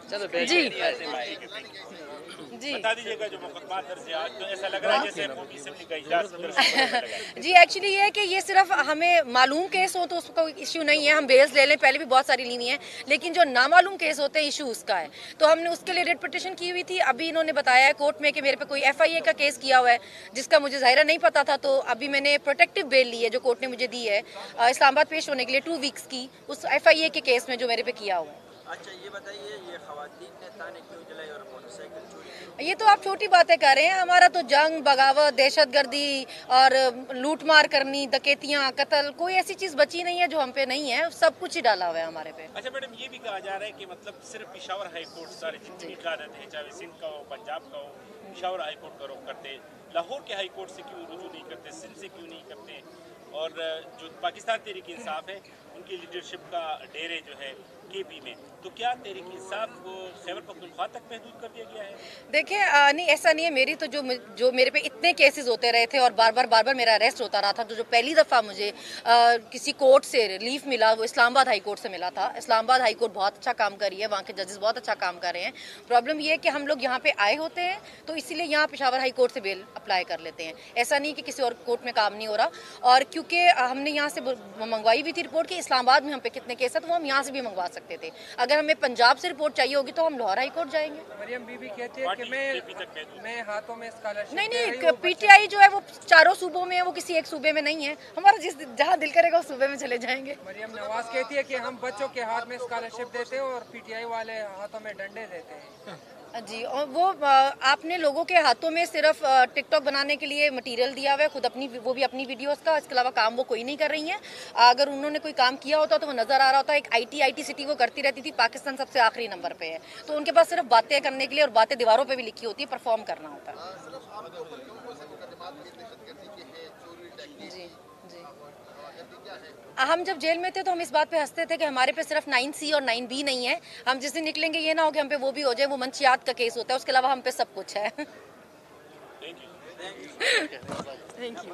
चलो जी जी बता दीजिएगा जो मुकदमा दर्ज है आज, तो ऐसा लग रहा है जैसे मूवी से निकली इजाज़ लगा। जी एक्चुअली ये है कि ये सिर्फ हमें मालूम केस हो तो उसका कोई इश्यू नहीं है, हम बेल्स ले लें, पहले भी बहुत सारी ली हुई हैं, लेकिन जो नामालूम केस होते हैं इशू उसका है। तो हमने उसके लिए रिट पिटिशन की हुई थी। अभी इन्होंने बताया है कोर्ट में कि मेरे पे कोई FIA का केस किया हुआ है, जिसका मुझे ज़ाहिरा नहीं पता था। तो अभी मैंने प्रोटेक्टिव बेल ली है जो कोर्ट ने मुझे दी है इस्लामाबाद पेश होने के लिए 2 वीक्स की, उस FIA के केस में जो मेरे पे किया हुआ है। अच्छा ये बताइए, ये खवातीन ने ताने क्यों जलाई और मोटरसाइकिल चोरी की? ये तो आप छोटी बातें कर रहे हैं। हमारा तो जंग, बगावत, दहशतगर्दी और लूट मार करनी, डकैतियां, कत्ल, कोई ऐसी चीज बची नहीं है जो हम पे नहीं है। सब कुछ ही डाला हुआ है हमारे पे। अच्छा मैडम, ये भी कहा जा रहा है कि मतलब सिर्फ पेशावर हाई कोर्ट सारे जितनी भी कायदत है, चाहे सिंध का हो, पंजाब का हो, पेशावर हाई कोर्ट का रुख करते, लाहौर के हाई कोर्ट से क्यों रुजू नहीं करते, सिंध से क्यों नहीं करते, और जो पाकिस्तान तहरीक इंसाफ है उनकी लीडरशिप का डेरे जो है KP में, तो क्या तहरीक इंसाफ को खैबर पख्तूनख्वा तक महदूद कर दिया गया है? देखिए नहीं ऐसा नहीं है। मेरी तो जो मेरे पे इतने केसेस होते रहे थे और बार बार मेरा अरेस्ट होता रहा था। तो जो पहली दफ़ा मुझे किसी कोर्ट से रिलीफ मिला वो इस्लामाबाद हाई कोर्ट से मिला था। इस्लामाबाद हाई कोर्ट बहुत अच्छा काम कर रही है, वहाँ के जजेस बहुत अच्छा काम कर रहे हैं। प्रॉब्लम ये है कि हम लोग यहाँ पे आए होते हैं तो इसीलिए यहाँ पेशावर हाई कोर्ट से बेल अप्लाई कर लेते हैं। ऐसा नहीं कि किसी और कोर्ट में काम नहीं हो रहा। और क्योंकि हमने यहाँ से मंगवाई हुई थी रिपोर्ट कि इस्लामाबाद में हम पे कितने केस है, तो वो हम यहाँ से भी मंगवा सकते थे। अगर हमें पंजाब से रिपोर्ट चाहिए होगी तो हम लाहौर हाई कोर्ट जाएंगे। मरियम बीबी कहती है कि मैं हाथों में स्कॉलरशिप नहीं, PTI जो है वो चारों सूबों में है, वो किसी एक सूबे में नहीं है। हमारा जहाँ दिल करेगा उस सूबे में चले जाएंगे। मरियम नवाज कहती है कि हम बच्चों के हाथ में स्कॉलरशिप देते हैं और PTI वाले हाथों में डंडे देते हैं। जी, और वो आपने लोगों के हाथों में सिर्फ टिकटॉक बनाने के लिए मटेरियल दिया हुआ है, खुद अपनी वो भी अपनी वीडियोस का। इसके अलावा काम वो कोई नहीं कर रही हैं। अगर उन्होंने कोई काम किया होता तो वो नजर आ रहा होता। एक IT सिटी वो करती रहती थी, पाकिस्तान सबसे आखिरी नंबर पे है। तो उनके पास सिर्फ बातें करने के लिए, और बातें दीवारों पे भी लिखी होती है, परफॉर्म करना होता है। जी जी, हम जब जेल में थे तो हम इस बात पे हंसते थे कि हमारे पे सिर्फ 9C और 9B नहीं है। हम जिस दिन निकलेंगे ये ना हो कि हम पे वो भी हो जाए। वो मंशियात का केस होता है, उसके अलावा हम पे सब कुछ है। Thank you. Thank you.